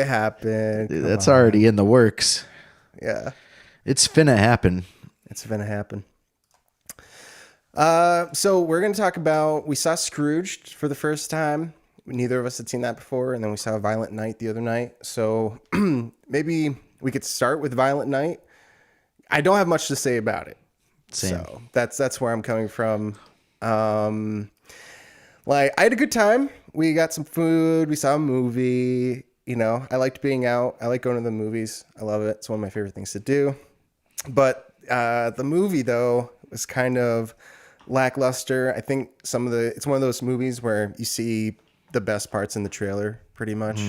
It happened. Dude, Come that's on. already in the works. Yeah, It's finna happen. it's gonna happen. So we're gonna talk about. We saw Scrooged for the first time. Neither of us had seen that before, and then we saw Violent Night the other night. So maybe we could start with Violent Night. I don't have much to say about it, Same. so that's where I'm coming from. Um, like I had a good time. We got some food. We saw a movie. You know, I liked being out. I like going to the movies. I love it. It's one of my favorite things to do. But the movie though was kind of lackluster. I think it's one of those movies where you see the best parts in the trailer pretty much.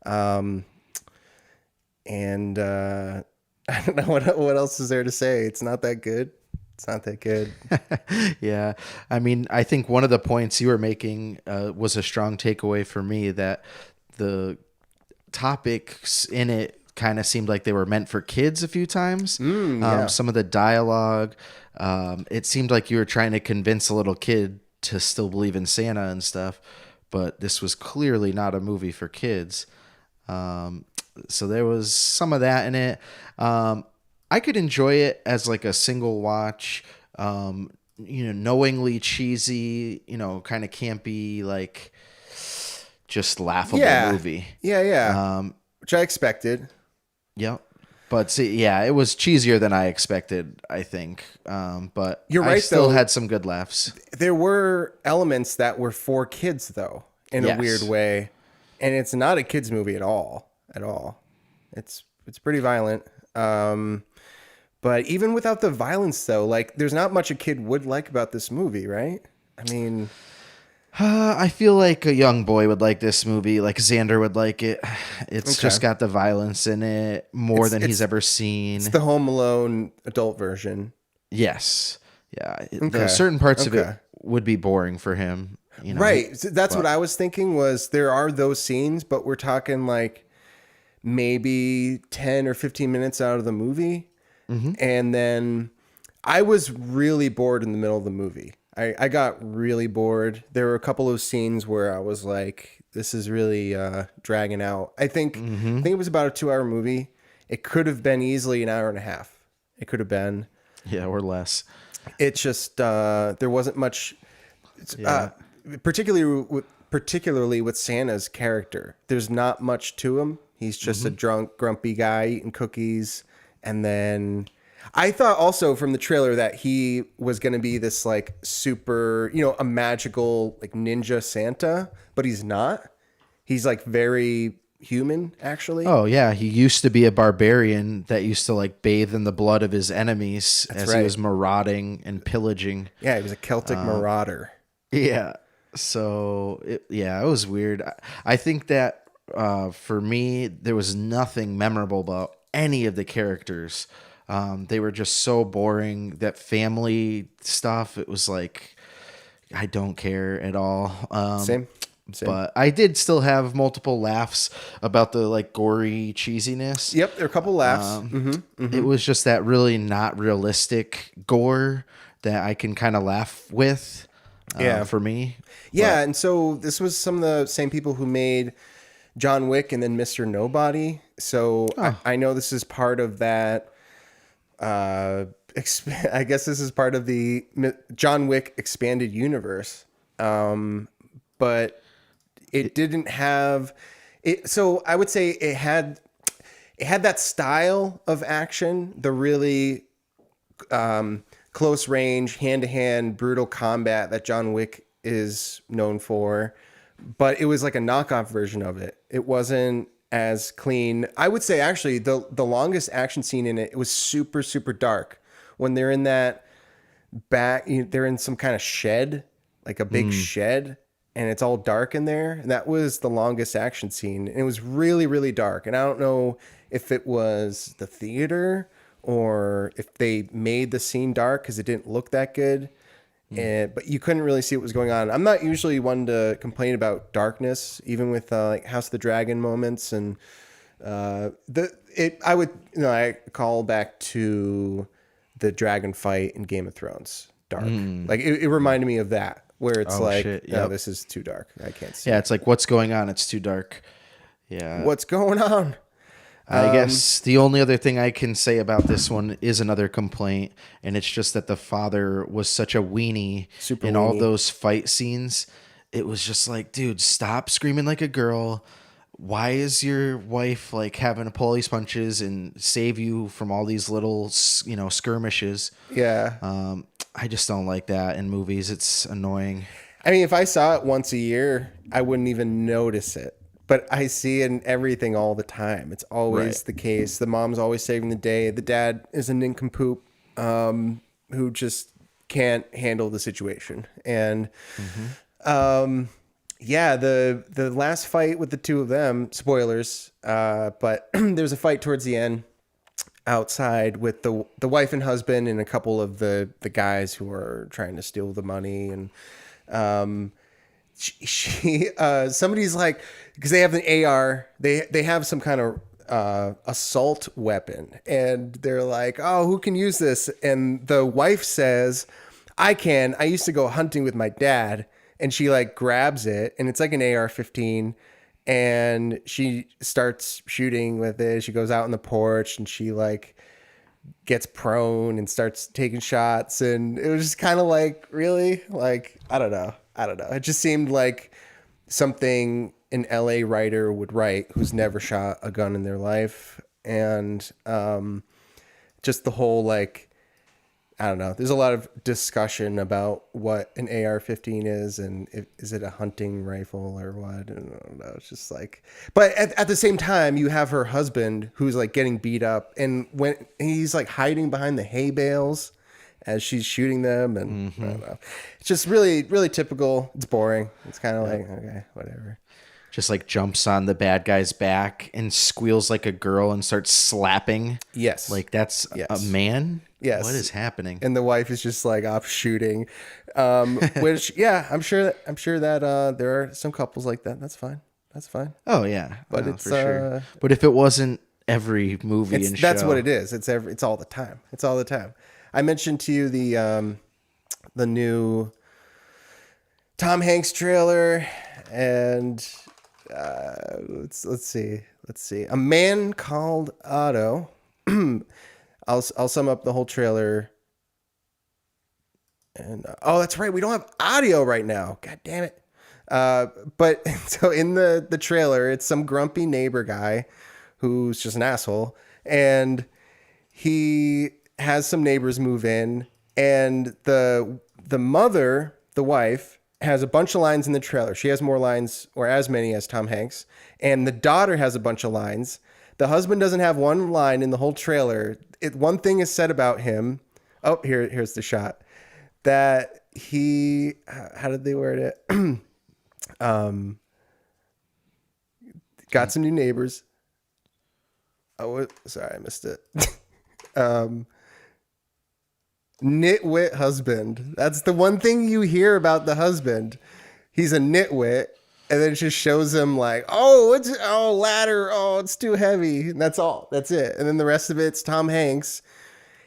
Um, and I don't know what else is there to say. It's not that good. It's not that good. Yeah. I mean, I think one of the points you were making was a strong takeaway for me, that the topics in it kind of seemed like they were meant for kids a few times. Yeah. Some of the dialogue, it seemed like you were trying to convince a little kid to still believe in Santa and stuff, but this was clearly not a movie for kids. So there was some of that in it. I could enjoy it as like a single watch, knowingly cheesy, kind of campy, like just laughable Yeah. movie. Yeah. Which I expected. Yep. But see, yeah, it was cheesier than I expected, I think. But You're I right, still though. had some good laughs. There were elements that were for kids though, in a Yes. weird way. And it's not a kids movie at all. At all. It's pretty violent. But even without the violence though, like there's not much a kid would like about this movie, right? I mean, I feel like a young boy would like this movie. Like Xander would like it. It's Okay. just got the violence in it more than he's it's- ever seen. it's the Home Alone adult version. Yes. Yeah. Okay. The certain parts of Okay. it would be boring for him. Right. So that's what I was thinking was there are those scenes, but we're talking like maybe 10 or 15 minutes out of the movie. And then I was really bored in the middle of the movie. I got really bored. There were a couple of scenes where I was like, this is really dragging out. I think it was about a 2-hour movie. It could have been easily an hour and a half. It could have been. Yeah, or less. It's just there wasn't much, particularly with Santa's character. There's not much to him. He's just a drunk, grumpy guy eating cookies. And then I thought also from the trailer that he was going to be this like super, a magical like ninja Santa, but he's not. He's like very human actually. Oh yeah, he used to be a barbarian that used to like bathe in the blood of his enemies as right. he was marauding and pillaging. Yeah, he was a Celtic marauder. Yeah. So it was weird. I think that for me, there was nothing memorable about any of the characters. They were just so boring. That family stuff, it was like, I don't care at all. Same. But I did still have multiple laughs about the like gory cheesiness. Yep, there are a couple laughs. It was just that really not realistic gore that I can kind of laugh with. For me. Yeah, and so this was some of the same people who made John Wick and then Mr. Nobody. So I know this is part of that. I guess this is part of the John Wick expanded universe. But it didn't have it. So I would say it had that style of action, the really close range, hand to hand, brutal combat that John Wick is known for. But it was like a knockoff version of it. It wasn't as clean. I would say actually the longest action scene in it was super, super dark. When they're in that they're in some kind of shed, like a big shed, and it's all dark in there. And that was the longest action scene. And it was really, really dark. And I don't know if it was the theater or if they made the scene dark because it didn't look that good. But you couldn't really see what was going on. I'm not usually one to complain about darkness, even with like House of the Dragon moments. And I call back to the dragon fight in Game of Thrones. Dark. Like it reminded me of that. Where it's Oh, like, shit. no, Yep. this is too dark. I can't see. Yeah, it's like, what's going on? It's too dark. Yeah. What's going on? I guess the only other thing I can say about this one is another complaint, and it's just that the father was such a weenie Super in all weenie. those fight scenes. It was just like, dude, stop screaming like a girl. Why is your wife like having to pull these punches and save you from all these little, skirmishes? Yeah. I just don't like that in movies. It's annoying. I mean, if I saw it once a year, I wouldn't even notice it. But I see it in everything all the time. It's always Right. the case. The mom's always saving the day. The dad is a nincompoop who just can't handle the situation. And yeah, the last fight with the two of them, spoilers, but there's a fight towards the end outside with the wife and husband and a couple of the guys who are trying to steal the money. And she somebody's like, because they have an AR, they have some kind of assault weapon, and they're like, oh, who can use this? And the wife says, I can. I used to go hunting with my dad. And she like grabs it, and it's like an AR-15, and she starts shooting with it. She goes out on the porch, and she like gets prone and starts taking shots. And it was just kind of like, really? Like, I don't know. It just seemed like something an LA writer would write who's never shot a gun in their life. And just the whole like, I don't know. There's a lot of discussion about what an AR-15 is, and is it a hunting rifle or what? I don't know. It's just like, but at the same time, you have her husband who's like getting beat up, and when he's like hiding behind the hay bales as she's shooting them, and I don't know. It's just really, really typical. It's boring. It's kind of like, okay, whatever. Just like jumps on the bad guy's back and squeals like a girl and starts slapping. Yes. Like that's Yes. a man? Yes. What is happening? And the wife is just like off shooting, which yeah, I'm sure that there are some couples like that. That's fine. Oh yeah. But No, it's for sure. But if it wasn't every movie and show. that's what it is. It's all the time. It's all the time. I mentioned to you the new Tom Hanks trailer, and let's see. A Man Called Otto. I'll sum up the whole trailer. And oh, that's right, we don't have audio right now. God damn it. But so in the trailer, it's some grumpy neighbor guy who's just an asshole, and he has some neighbors move in, and the mother, the wife, has a bunch of lines in the trailer. She has more lines, or as many as Tom Hanks, and the daughter has a bunch of lines. The husband doesn't have one line in the whole trailer. One thing is said about him. Oh, here's the shot. That he, how did they word it? Got some new neighbors. Oh, sorry, I missed it. Nitwit husband. That's the one thing you hear about the husband. He's a nitwit. And then it just shows him like, ladder. Oh, it's too heavy. And that's all. That's it. And then the rest of it's Tom Hanks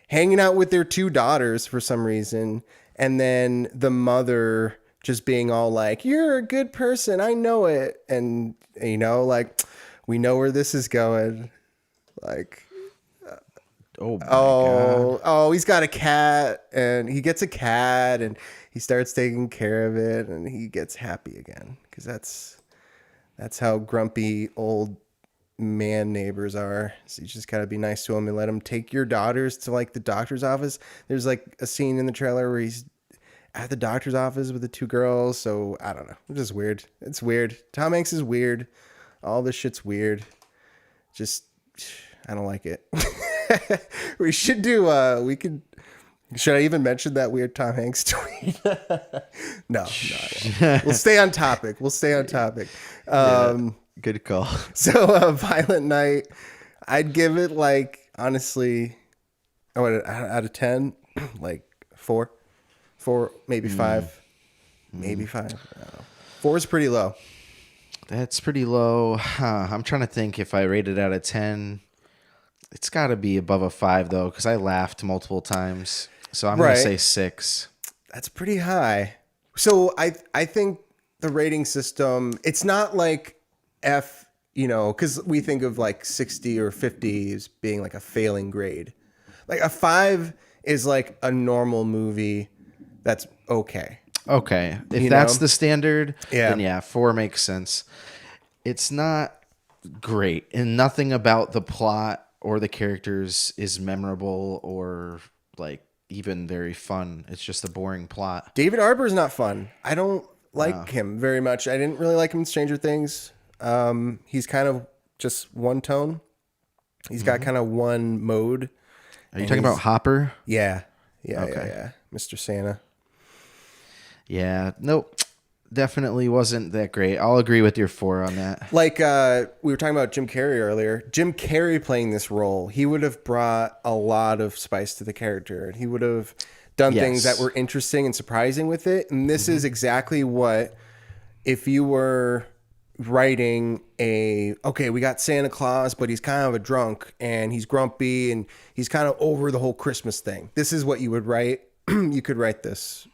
hanging out with their two daughters for some reason. And then the mother just being all like, you're a good person. I know it. And, like, we know where this is going. Like, Oh, my God. Oh, he's got a cat, and he gets a cat, and he starts taking care of it, and he gets happy again, because that's how grumpy old man neighbors are. So you just gotta be nice to them and let them take your daughters to like the doctor's office. There's like a scene in the trailer where he's at the doctor's office with the two girls. So I don't know. It's just weird. It's weird. Tom Hanks is weird. All this shit's weird. Just, I don't like it. We should do, should I even mention that weird Tom Hanks tweet? No, I won't. We'll stay on topic. Good call. So, Violent Night, I'd give it like, honestly, out of 10, like 4, maybe 5, maybe 5. I don't know. 4 is pretty low. That's pretty low. I'm trying to think if I rate it out of 10. It's got to be above a 5, though, because I laughed multiple times. So I'm going to say 6. That's pretty high. So I think the rating system, it's not like F, because we think of like 60 or 50 as being like a failing grade. Like a 5 is like a normal movie that's okay. Okay. If You that's know? the standard, Yeah. then yeah, 4 makes sense. It's not great, and nothing about the plot or the characters is memorable or like even very fun. It's just a boring plot. David Arbor's not fun. I don't like him very much. I didn't really like him in Stranger Things. He's kind of just one tone. He's got kind of one mode. Are you talking about Hopper? Yeah. Okay. Yeah. Mr. Santa. Yeah. Nope. Definitely wasn't that great. I'll agree with your 4 on that. Like we were talking about Jim Carrey earlier. Jim Carrey playing this role, he would have brought a lot of spice to the character. And he would have done things that were interesting and surprising with it. And this is exactly what, if you were writing we got Santa Claus, but he's kind of a drunk and he's grumpy and he's kind of over the whole Christmas thing. This is what you would write. You could write this.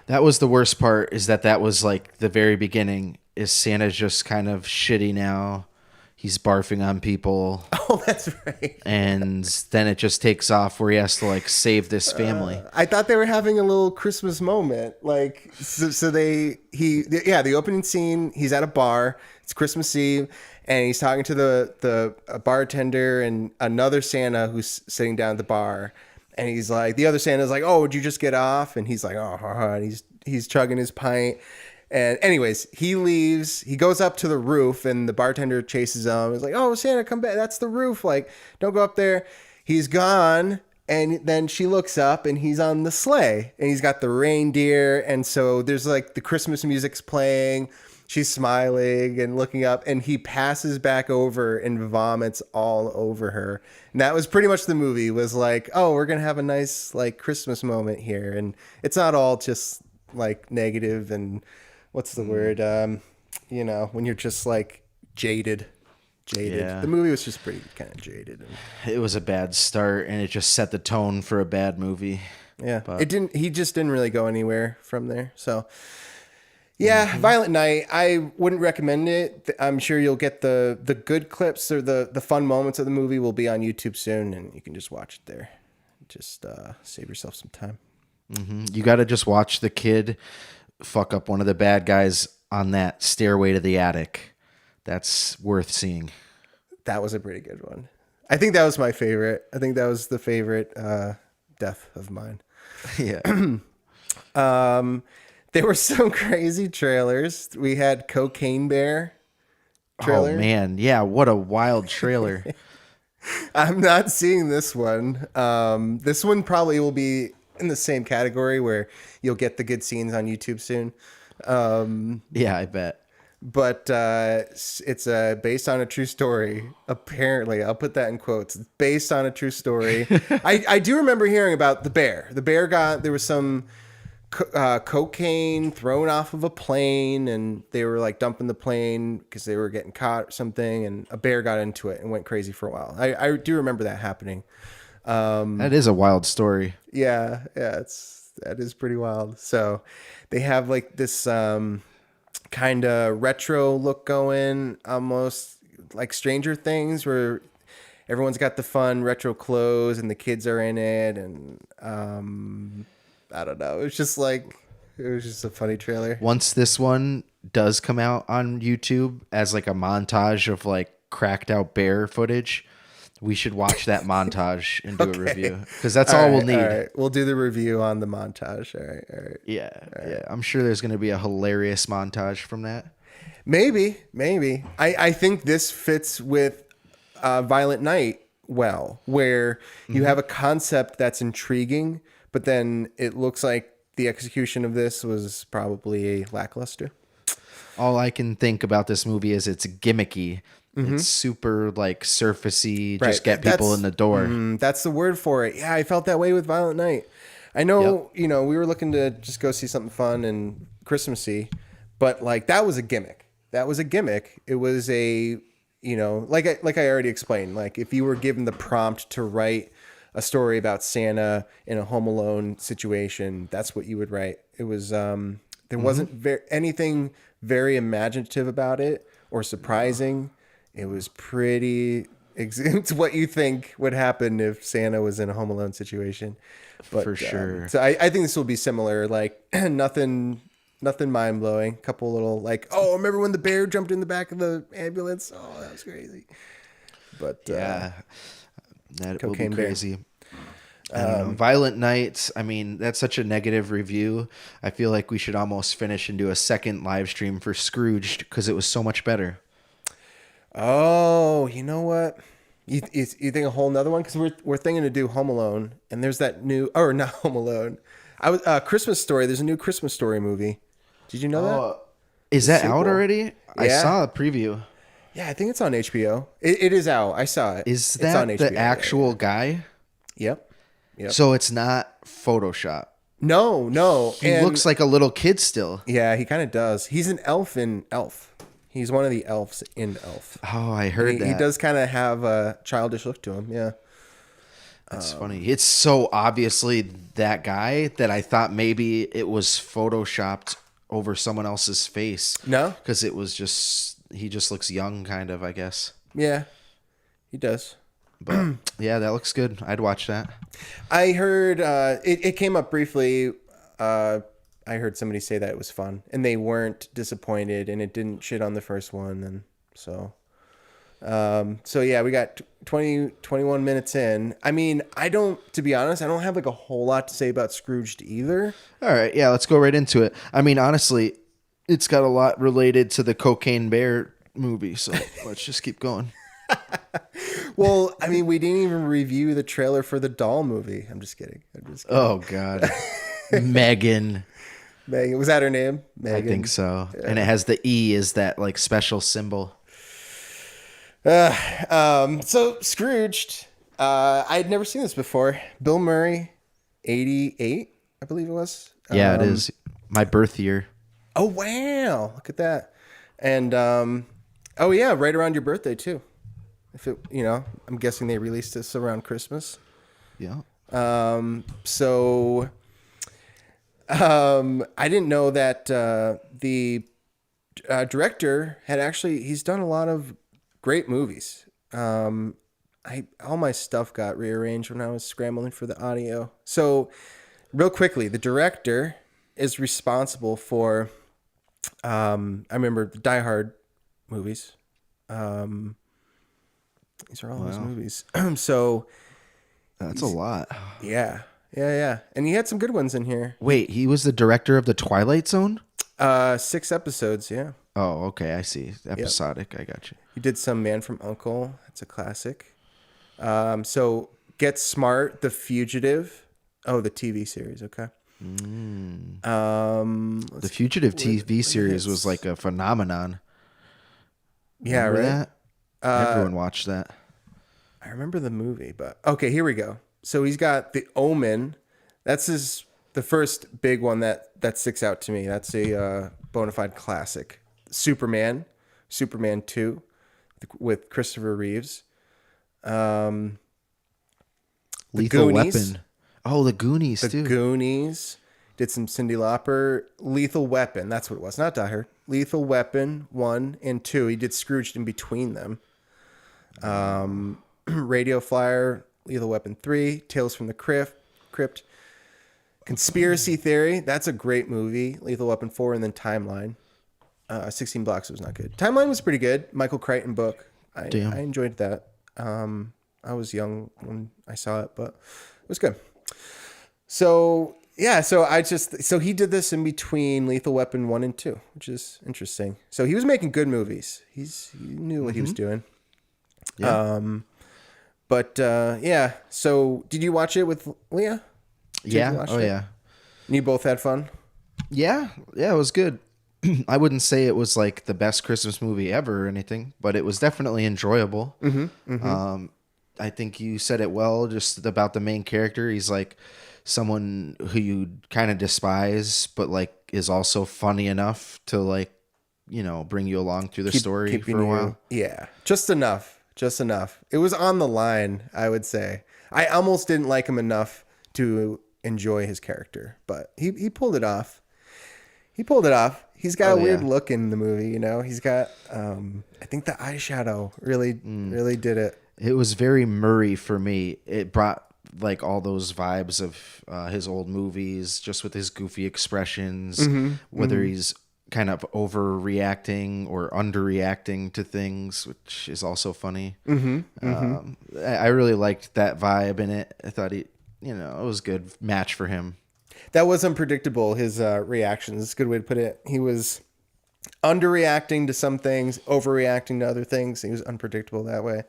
That was the worst part, is that was like the very beginning. Is Santa's just kind of shitty now. He's barfing on people. Oh, that's right. And then it just takes off where he has to like save this family. I thought they were having a little Christmas moment. Like, the opening scene, he's at a bar. It's Christmas Eve. And he's talking to the bartender and another Santa who's sitting down at the bar. And he's like, the other Santa's like, "Oh, would you just get off?" And he's like, "Oh," and he's chugging his pint. And anyways, he leaves. He goes up to the roof, and the bartender chases him. He's like, "Oh, Santa, come back. That's the roof. Like, don't go up there." He's gone. And then she looks up, and he's on the sleigh, and he's got the reindeer. And so there's like the Christmas music's playing. She's smiling and looking up, and he passes back over and vomits all over her. And that was pretty much the movie, was like, oh, we're going to have a nice like Christmas moment here. And it's not all just like negative and what's the word? When you're just like jaded. Yeah. The movie was just pretty kind of jaded. It was a bad start, and it just set the tone for a bad movie. Yeah. But He just didn't really go anywhere from there. So yeah, Violent Night. I wouldn't recommend it. I'm sure you'll get the good clips or the fun moments of the movie will be on YouTube soon, and you can just watch it there. Just save yourself some time. You got to just watch the kid fuck up one of the bad guys on that stairway to the attic. That's worth seeing. That was a pretty good one. I think that was my favorite. I think that was the favorite death of mine. Yeah. There were some crazy trailers. We had Cocaine Bear trailer. Oh, man. Yeah, what a wild trailer. I'm not seeing this one. This one probably will be in the same category where you'll get the good scenes on YouTube soon. Yeah, I bet. But it's based on a true story. Apparently, I'll put that in quotes. It's based on a true story. I do remember hearing about the bear. The bear there was some cocaine thrown off of a plane, and they were like dumping the plane because they were getting caught or something, and a bear got into it and went crazy for a while. I do remember that happening. That is a wild story. Yeah, that is pretty wild. So they have like this kind of retro look going, almost like Stranger Things, where everyone's got the fun retro clothes and the kids are in it, and I don't know. It was just a funny trailer. Once this one does come out on YouTube as like a montage of like cracked out bear footage, we should watch that montage and do a review, because that's all we'll need. All right. We'll do the review on the montage. All right. Yeah. I'm sure there's going to be a hilarious montage from that. Maybe. I think this fits with Violent Night well, where you have a concept that's intriguing, but then it looks like the execution of this was probably lackluster. All I can think about this movie is it's gimmicky. It's super like surfacey, just get people in the door. That's the word for it. Yeah, I felt that way with Violent Night. I know, we were looking to just go see something fun and Christmassy, but like that was a gimmick. It was a, like I already explained, like if you were given the prompt to write a story about Santa in a Home Alone situation, that's what you would write. It was, there wasn't anything very imaginative about it or surprising. It was pretty. It's what you think would happen if Santa was in a Home Alone situation. But, For sure. So I think this will be similar. Like nothing mind blowing. Couple little like, oh, remember when the bear jumped in the back of the ambulance? Oh, that was crazy. But Yeah, that will be Cocaine Bear. crazy. I don't know. Violent Night. I mean, that's such a negative review. I feel like we should almost finish and do a second live stream for Scrooged because it was so much better. Oh, you know what? You think a whole nother one? Because we're thinking to do Home Alone, and there's that new, or not Home Alone. I was Christmas Story. There's a new Christmas Story movie. Did you know that? Is that out already? I Yeah. saw a preview. Yeah, I think it's on HBO. It is out. I saw it. Is It's that on the HBO, yeah. actual guy? Yep. So it's not Photoshop. No. He looks like a little kid still. Yeah, he kind of does. He's an elf in Elf. He's one of the elves in Elf. Oh, I heard that. He does kind of have a childish look to him. Yeah. That's funny. It's so obviously that guy that I thought maybe it was Photoshopped over someone else's face. No? Because it was just, he just looks young, kind of, I guess. Yeah, he does. But yeah, that looks good. I'd watch that. I heard it came up briefly. I heard somebody say that it was fun, and they weren't disappointed, and it didn't shit on the first one, and so yeah, we got 21 minutes in. I mean, to be honest, I don't have like a whole lot to say about Scrooged either. All right, yeah, let's go right into it. I mean, honestly, it's got a lot related to the Cocaine Bear movie, so let's just keep going. Well, I mean, we didn't even review the trailer for the Doll movie. I'm just kidding. Oh, God. Megan. Megan, was that her name? Megan. I think so. Yeah. And it has the E as that like special symbol. So Scrooged, I had never seen this before. Bill Murray, 88, I believe it was. Yeah, it is. My birth year. Oh, wow. Look at that. And, oh yeah, right around your birthday too. If it, I'm guessing they released this around Christmas. Yeah. I didn't know that the director he's done a lot of great movies. All my stuff got rearranged when I was scrambling for the audio. So real quickly, the director is responsible for, I remember the Die Hard movies. These are all his movies. So that's a lot. Yeah. And he had some good ones in here. Wait, he was the director of The Twilight Zone? 6 episodes, yeah. Oh, okay, I see. Episodic, yep. I got you. He did some Man from U.N.C.L.E. That's a classic. So Get Smart, The Fugitive. Oh, the TV series, okay. The Fugitive TV series was like a phenomenon. Yeah, remember right? That? Everyone watched that. I remember the movie, but okay, here we go. So he's got The Omen. That's the first big one that sticks out to me. That's a bona fide classic. Superman 2 with Christopher Reeves. Lethal Weapon. Oh, the Goonies too. The Goonies. Did some Cyndi Lauper. Lethal Weapon. That's what it was. Not Die Hard. Lethal Weapon 1 and 2. He did Scrooged in between them. Radio Flyer. Lethal Weapon 3. Tales from the Crypt. Conspiracy Theory. That's a great movie. Lethal Weapon 4 and then Timeline. 16 Blocks was not good. Timeline was pretty good. Michael Crichton book. I enjoyed that. I was young when I saw it, but it was good. So yeah, so he did this in between Lethal Weapon 1 and 2, which is interesting. So he was making good movies. He knew what he was doing. Yeah. Yeah. So did you watch it with Leah? Yeah. Oh, yeah. And you both had fun? Yeah. Yeah, it was good. I wouldn't say it was like the best Christmas movie ever or anything, but it was definitely enjoyable. I think you said it well, just about the main character. He's like someone who you kind of despise, but like is also funny enough to like, bring you along through the story for a while. Yeah. Just enough. It was on the line, I would say. I almost didn't like him enough to enjoy his character, but he pulled it off. He's got Oh, a weird yeah. look in the movie, you know. He's got I think the eyeshadow really did it. It was very Murray for me. It brought like all those vibes of his old movies, just with his goofy expressions, whether he's kind of overreacting or underreacting to things, which is also funny. I really liked that vibe in it. I thought it was a good match for him. That was unpredictable, his reactions. It's a good way to put it. He was underreacting to some things, overreacting to other things. He was unpredictable that way.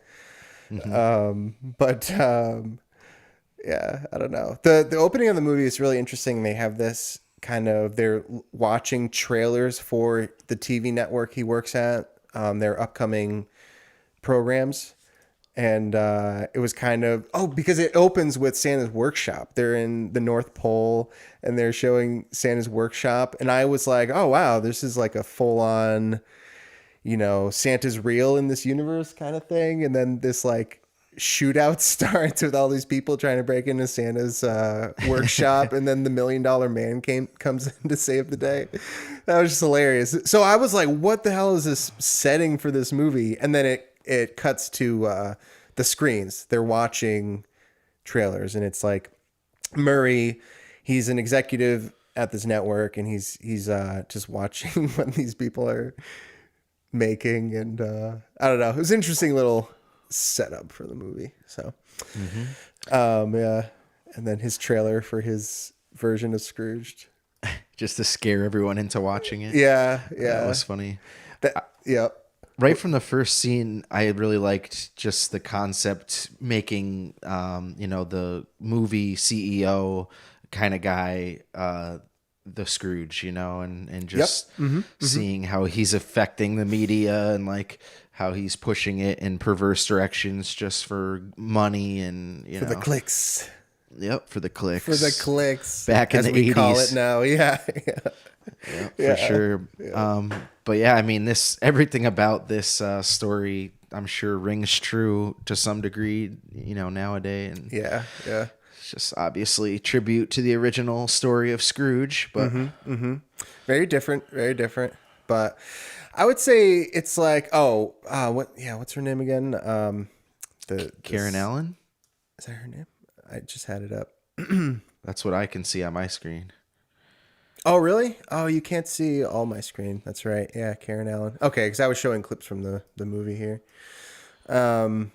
Yeah, I don't know. The opening of the movie is really interesting. They have this kind of, they're watching trailers for the TV network he works at, their upcoming programs. And it was kind of, because it opens with Santa's workshop. They're in the North Pole and they're showing Santa's workshop. And I was like, oh, wow, this is like a full on, Santa's real in this universe kind of thing. And then this like shootout starts with all these people trying to break into Santa's workshop. And then the $1 Million Man comes in to save the day. That was just hilarious. So I was like, what the hell is this setting for this movie? And then it cuts to the screens. They're watching trailers, and it's like Murray. He's an executive at this network, and he's just watching what these people are making. And I don't know. It was an interesting little setup for the movie. So, yeah. And then his trailer for his version of Scrooged, just to scare everyone into watching it. Yeah. That was funny. Yeah. Right from the first scene, I really liked just the concept making, the movie CEO kind of guy, the Scrooge, and just seeing how he's affecting the media and like how he's pushing it in perverse directions just for money and, for the clicks. Yep, for the clicks. For the clicks. Back in as the we 80s. call it now. Yeah. For sure. Yeah. But yeah, I mean, everything about this story, I'm sure rings true to some degree, nowadays. And yeah. it's just obviously tribute to the original story of Scrooge, but very different. But I would say it's like, what's her name again? Karen Allen. Is that her name? I just had it up. That's what I can see on my screen. Oh, really? Oh, you can't see all my screen. That's right. Yeah, Karen Allen. Okay, because I was showing clips from the movie here. Karen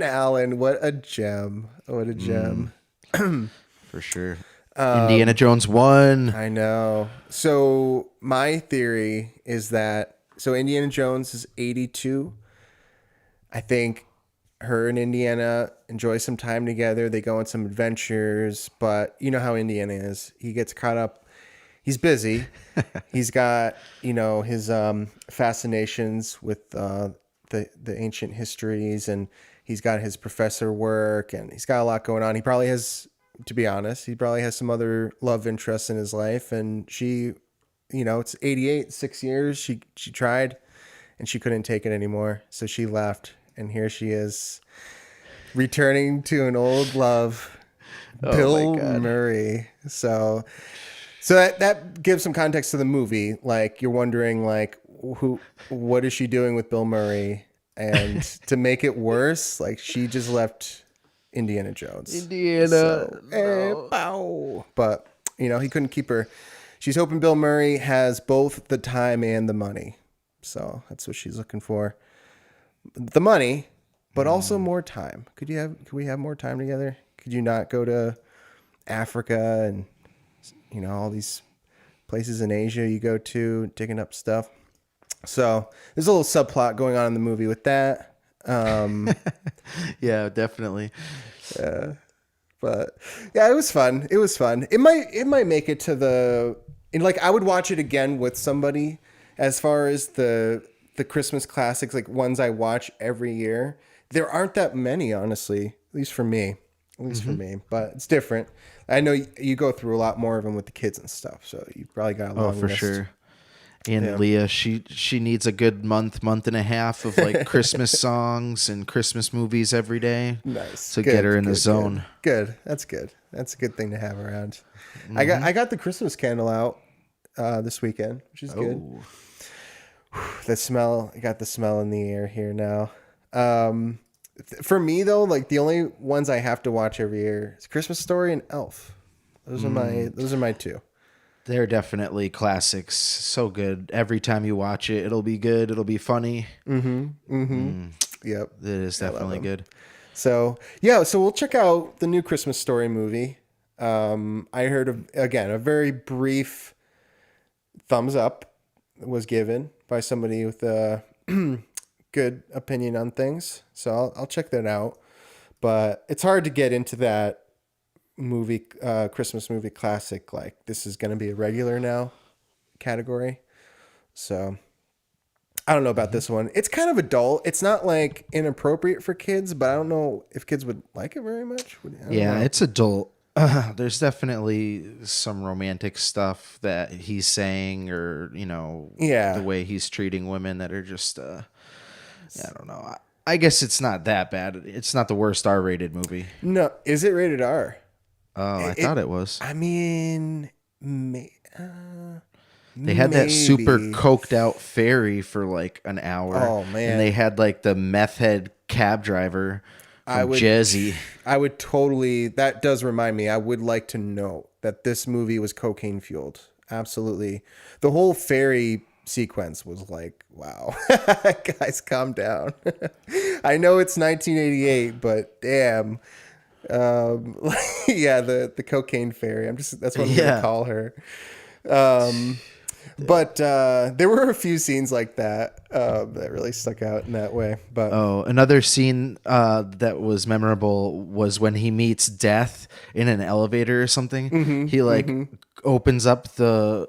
Allen, what a gem. What a gem. For sure. Indiana Jones 1. I know. So my theory is that, Indiana Jones is 82. I think her and Indiana enjoy some time together. They go on some adventures, but you know how Indiana is. He gets caught up. He's busy. He's got, his fascinations with the ancient histories, and he's got his professor work, and he's got a lot going on. He probably has, to be honest, some other love interests in his life. And she, it's 88, 6 years. She tried, and she couldn't take it anymore. So she left, and here she is returning to an old love, Bill Murray. So that gives some context to the movie. Like, you're wondering, like, what is she doing with Bill Murray? And to make it worse, like, she just left Indiana Jones. But, he couldn't keep her. She's hoping Bill Murray has both the time and the money. So that's what she's looking for. The money, but also more time. Could we have more time together? Could you not go to Africa and all these places in Asia you go to, digging up stuff? So there's a little subplot going on in the movie with that. Yeah, definitely. But yeah, it was fun. It might make it to I would watch it again with somebody. As far as the Christmas classics, like ones I watch every year, there aren't that many, honestly, at least for me. But it's different. I know you go through a lot more of them with the kids and stuff, so you probably got a long list. Sure. And Leah, she needs a good month and a half of like Christmas songs and Christmas movies every day. Nice. To get her in the zone. Good. That's good. That's a good thing to have around. I got the Christmas candle out this weekend, which is good. Oh, The smell, I got the smell in the air here now. For me though, like the only ones I have to watch every year is Christmas Story and Elf. Those are my two. they're definitely classics. So good. Every time you watch it, it'll be good. It'll be funny. Yep. It is definitely good. So yeah, so we'll check out the new Christmas Story movie. I heard again a very brief thumbs up was given by somebody with a good opinion on things. So I'll check that out. But it's hard to get into that movie, Christmas movie classic. Like this is going to be a regular now category. So I don't know about this one. It's kind of adult. It's not like inappropriate for kids, but I don't know if kids would like it very much. I don't know. It's adult. There's definitely some romantic stuff that he's saying, or the way he's treating women that are just, I don't know. I guess it's not that bad. It's not the worst R-rated movie. No, is it rated R? Oh, I thought it was. I mean, They had that super maybe. coked out fairy for like an hour. Oh, man. And they had like the meth head cab driver from Jersey. I would totally. That does remind me. I would like to know that this movie was cocaine fueled. Absolutely. The whole fairy sequence was like, wow, guys, calm down. I know it's 1988, but damn. Yeah, the cocaine fairy. That's what I'm gonna call her. But there were a few scenes like that that really stuck out in that way. But another scene that was memorable was when he meets Death in an elevator or something. He opens up the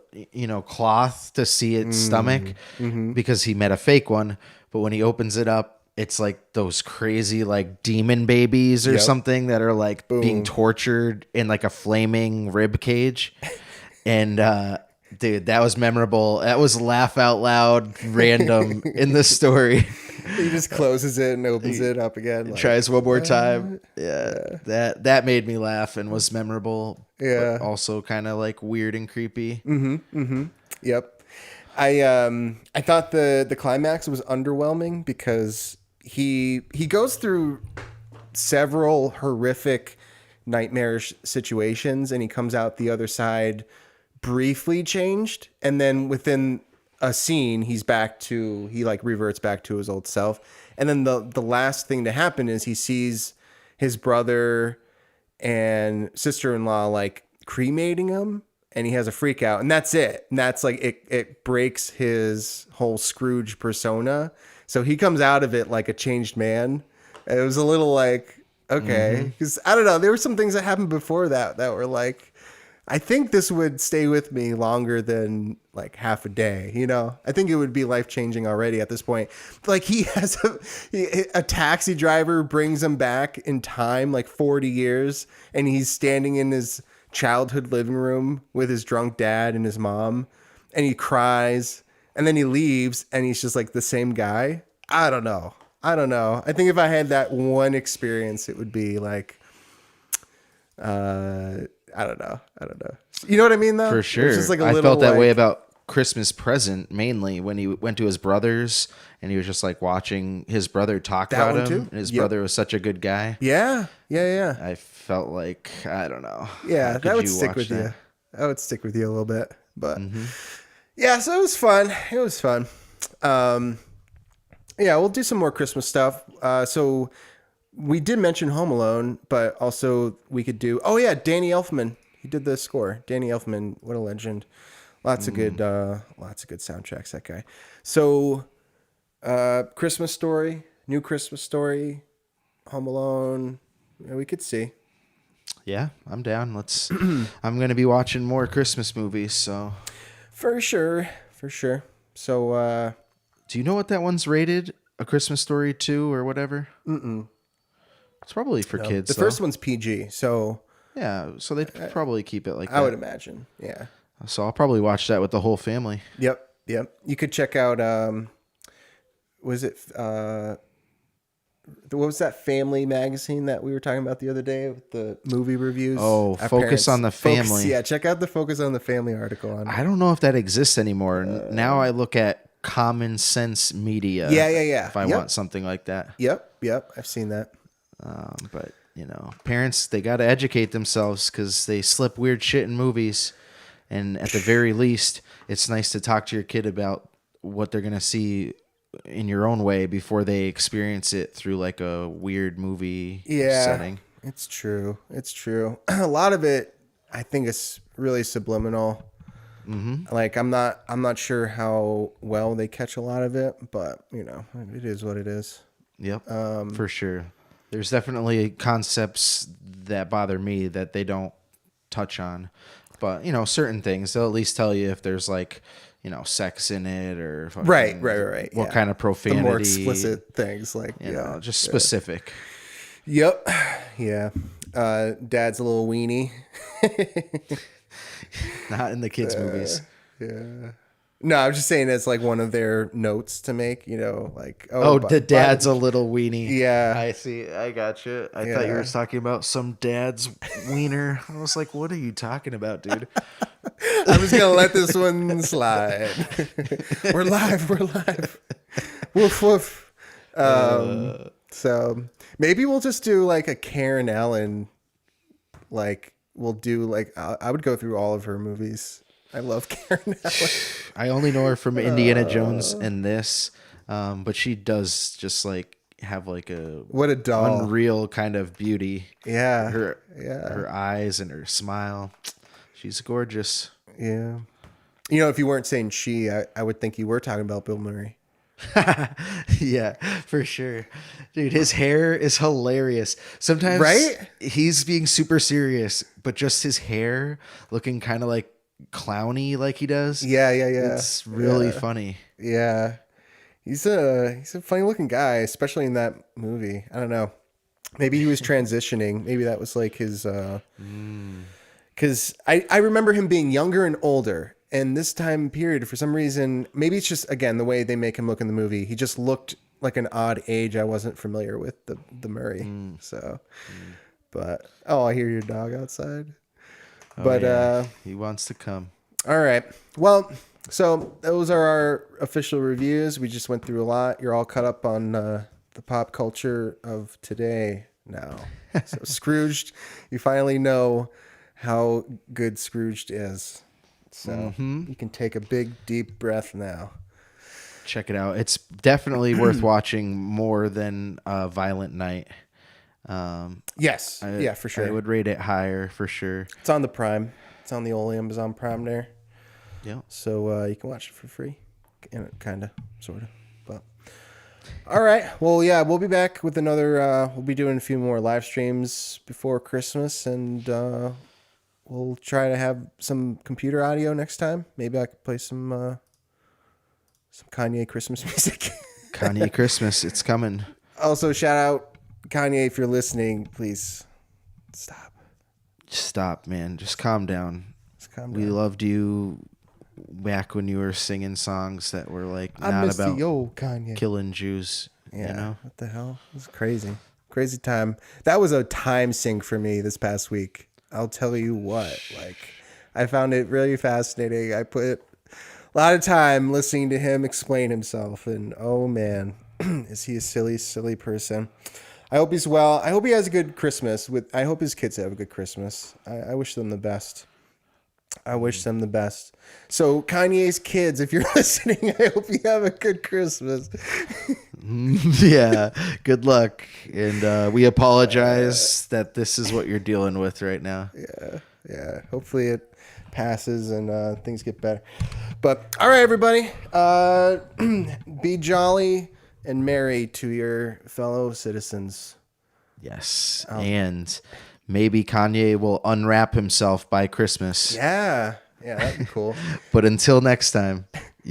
cloth to see its stomach because he met a fake one. But when he opens it up, it's like those crazy like demon babies or something that are like being tortured in like a flaming rib cage. And dude, that was memorable. That was laugh out loud random in the story. He just closes it and opens it up again. Like, tries one more time. Yeah. That made me laugh and was memorable. Yeah. But also kind of like weird and creepy. Yep. I thought the climax was underwhelming because he goes through several horrific nightmarish situations and he comes out the other side briefly changed, and then within a scene he reverts back to his old self. And then the last thing to happen is he sees his brother and sister-in-law like cremating him, and he has a freak out, and that's it. And that's like it breaks his whole Scrooge persona. So he comes out of it like a changed man. And it was a little like, okay, because I don't know, there were some things that happened before that were like, I think this would stay with me longer than like half a day. I think it would be life-changing already at this point. Like he has a taxi driver brings him back in time, like 40 years. And he's standing in his childhood living room with his drunk dad and his mom. And he cries and then he leaves and he's just like the same guy. I don't know. I think if I had that one experience, it would be like, I don't know. You know what I mean, though? For sure. Just like I felt that way about Christmas Present, mainly when he went to his brother's and he was just like watching his brother talk That about one him. too? And his Yep. brother was such a good guy. Yeah. I felt like, I don't know. Yeah, How that could would you stick watch with that? you. That would stick with you a little bit. But yeah, so it was fun. Yeah, we'll do some more Christmas stuff. So we did mention Home Alone, but also we could do, Danny Elfman. He did the score. Danny Elfman, what a legend. Lots of good soundtracks, that guy. So Christmas Story, New Christmas Story, Home Alone, we could see. Yeah, I'm down. I'm going to be watching more Christmas movies, so. For sure. So, Do you know what that one's rated? A Christmas Story 2 or whatever? It's probably for kids. the first one's PG, so Yeah, so they'd probably keep it like that. I would imagine. Yeah. So I'll probably watch that with the whole family. Yep. You could check out, was it what was that family magazine that we were talking about the other day with the movie reviews? Oh, Our Focus on the Family. Yeah, check out the Focus on the Family article on. I don't know if that exists anymore. Now I look at Common Sense Media. Yeah. If I want something like that. Yep. I've seen that. But, parents, they got to educate themselves because they slip weird shit in movies. And at the very least, it's nice to talk to your kid about what they're going to see in your own way before they experience it through like a weird movie setting. It's true. A lot of it, I think, is really subliminal. Mm-hmm. Like I'm not sure how well they catch a lot of it, but it is what it is. Yep, for sure. There's definitely concepts that bother me that they don't touch on, but certain things they'll at least tell you if there's like sex in it or right. What kind of profanity, the more explicit things like just specific. Yep. Yeah. Dad's a little weenie. Not in the kids' movies. Yeah. No, I'm just saying it's like one of their notes to make, like, the dad's a little weenie. Yeah. I see. I got you. I thought you were talking about some dad's wiener. I was like, what are you talking about, dude? I was going to let this one slide. We're live. Woof, woof. So maybe we'll just do like a Karen Allen, like we'll do like, I would go through all of her movies. I love Karen Allen. I only know her from Indiana Jones and this, but she does just like have like what a doll, unreal kind of beauty. Yeah, her eyes and her smile. She's gorgeous. Yeah, if you weren't saying she, I would think you were talking about Bill Murray. Yeah, for sure, dude. His hair is hilarious. Sometimes, right? He's being super serious, but just his hair looking kind of like clowny, like he does. Yeah. It's really funny. Yeah, he's a funny looking guy, especially in that movie. I don't know. Maybe he was transitioning. Maybe that was like his. Because I remember him being younger and older. And this time period, for some reason, maybe it's just, again, the way they make him look in the movie. He just looked like an odd age I wasn't familiar with, the Murray. So, but, I hear your dog outside. But yeah. He wants to come. All right. Well, so those are our official reviews. We just went through a lot. You're all caught up on the pop culture of today now. So Scrooged, you finally know how good Scrooged is. So you can take a big, deep breath now. Check it out. It's definitely worth watching more than Violent Night. Yes. For sure. I would rate it higher for sure. It's on the Prime. It's on the old Amazon Prime there. Yeah. So you can watch it for free. Kind of, sort of. But all right. Well, yeah, we'll be back with another. We'll be doing a few more live streams before Christmas, and we'll try to have some computer audio next time. Maybe I could play some Kanye Christmas music. Kanye Christmas, it's coming. Also, shout out Kanye if you're listening. Please stop. Stop, man. Just calm down. We loved you back when you were singing songs that were like not about Kanye killing Jews. Yeah. What the hell? It was crazy. Crazy time. That was a time sink for me this past week. I'll tell you what, like, I found it really fascinating. I put a lot of time listening to him explain himself, and oh man, is he a silly, silly person. I hope he's well. I hope he has a good Christmas. I hope his kids have a good Christmas. I wish them the best. So Kanye's kids, if you're listening, I hope you have a good Christmas. Yeah, good luck. And we apologize that this is what you're dealing with right now. Yeah. Hopefully it passes and things get better. But all right, everybody, be jolly and merry to your fellow citizens. Yes, and maybe Kanye will unwrap himself by Christmas. Yeah, that'd be cool. But until next time.